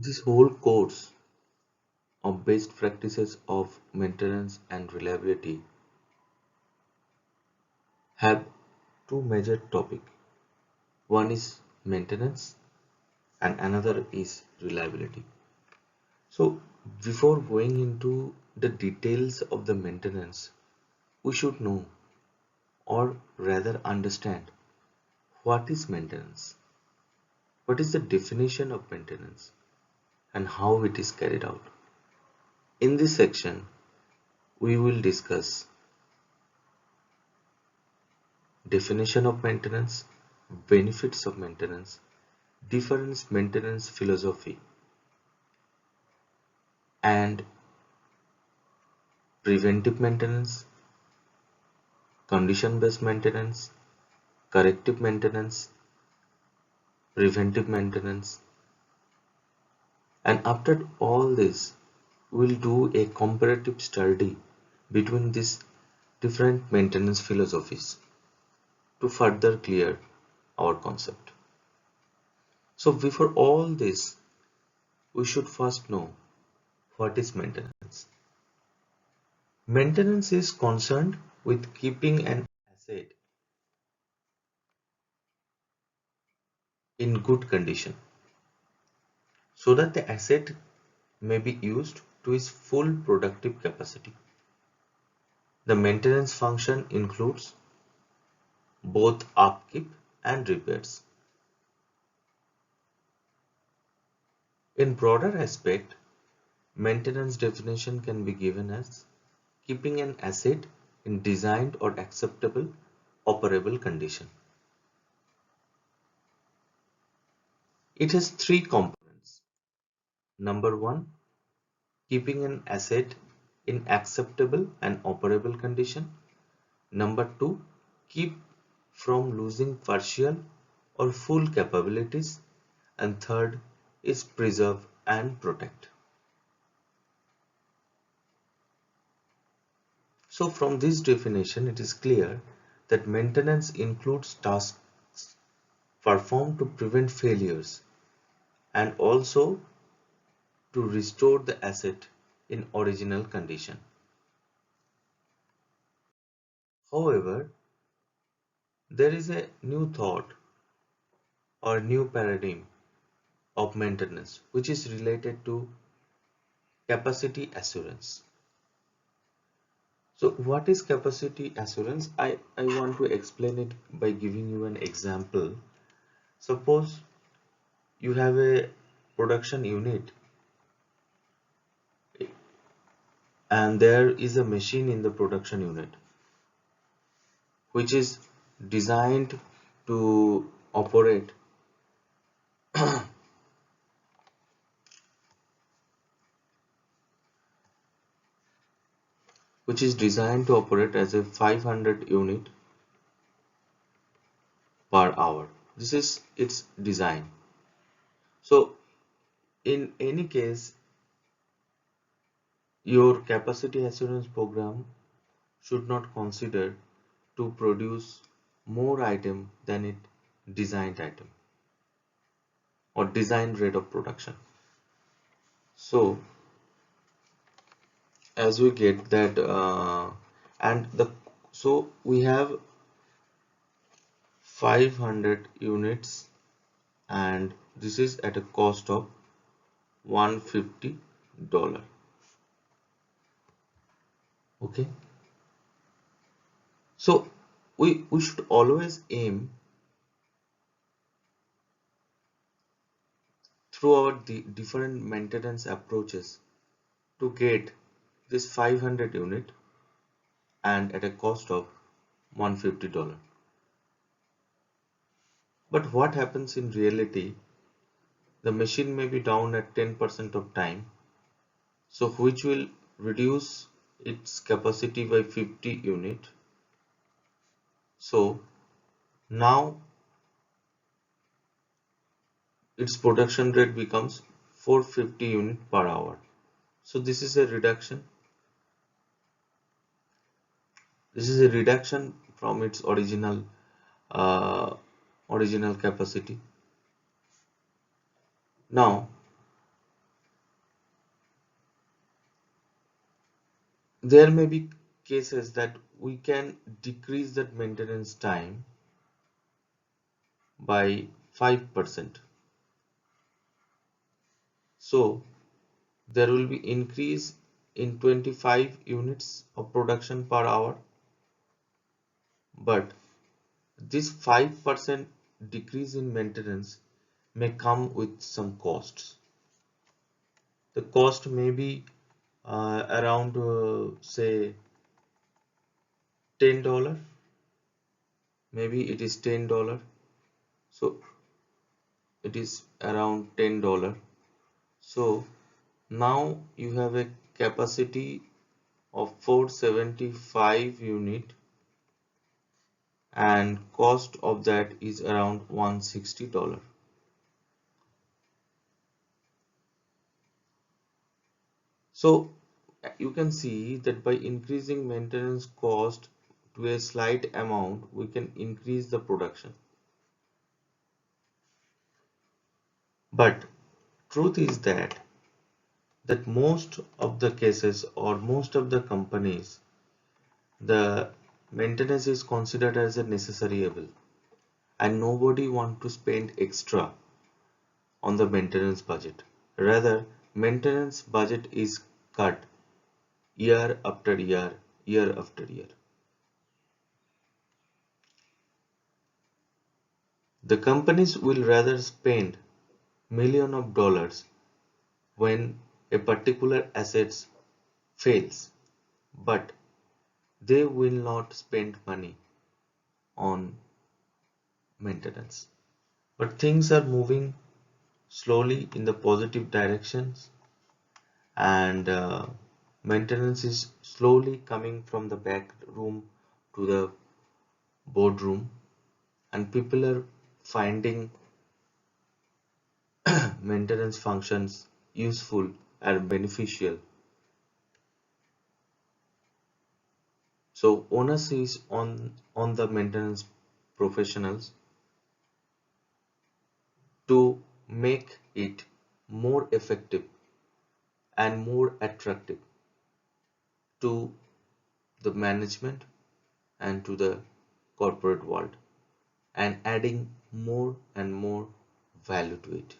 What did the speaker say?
This whole course of best practices of maintenance and reliability have two major topics. One is maintenance and another is reliability. So before going into the details of the maintenance, we should know or rather understand what is maintenance, what is the definition of maintenance and how it is carried out. In this section, we will discuss definition of maintenance, benefits of maintenance, different maintenance philosophy, and preventive maintenance, condition-based maintenance, corrective maintenance, preventive maintenance, and after all this, we'll do a comparative study between these different maintenance philosophies to further clear our concept. So before all this, we should first know what is maintenance. Maintenance is concerned with keeping an asset in good condition so that the asset may be used to its full productive capacity. The maintenance function includes both upkeep and repairs. In broader aspect, maintenance definition can be given as keeping an asset in designed or acceptable operable condition. It has three components. Number one, keeping an asset in acceptable and operable condition. Number two, keep from losing partial or full capabilities. And third is preserve and protect. So from this definition, it is clear that maintenance includes tasks performed to prevent failures and also to restore the asset in original condition. However, there is a new thought or new paradigm of maintenance which is related to capacity assurance. So what is capacity assurance? I want to explain it by giving you an example. Suppose you have a production unit and there is a machine in the production unit which is designed to operate as a 500 unit per hour. This is its design. So in any case, your capacity assurance program should not consider to produce more item than it designed item or design rate of production. So as we get that and the so we have 500 units and this is at a cost of $150. Okay, so we should always aim throughout the different maintenance approaches to get this 500 unit and at a cost of $150. But what happens in reality, the machine may be down at 10% of time, so which will reduce its capacity by 50 unit. So now its production rate becomes 450 unit per hour. So this is a reduction. This is a reduction from its uh, original capacity. Now there may be cases that we can decrease that maintenance time by 5%. So there will be increase in 25 units of production per hour, but this 5% decrease in maintenance may come with some costs. The cost may be around say $10. Maybe it is $10. So it is around $10. So now you have a capacity of 475 unit and cost of that is around $160. So you can see that by increasing maintenance cost to a slight amount, we can increase the production. But truth is that most of the cases or most of the companies, the maintenance is considered as a necessary evil, and nobody want to spend extra on the maintenance budget. Rather, maintenance budget is cut year after year, year after year. The companies will rather spend millions of dollars when a particular asset fails, but they will not spend money on maintenance. But things are moving slowly in the positive directions, and maintenance is slowly coming from the back room to the boardroom, and people are finding maintenance functions useful and beneficial. So onus is on the maintenance professionals to make it more effective and more attractive to the management and to the corporate world, and adding more and more value to it.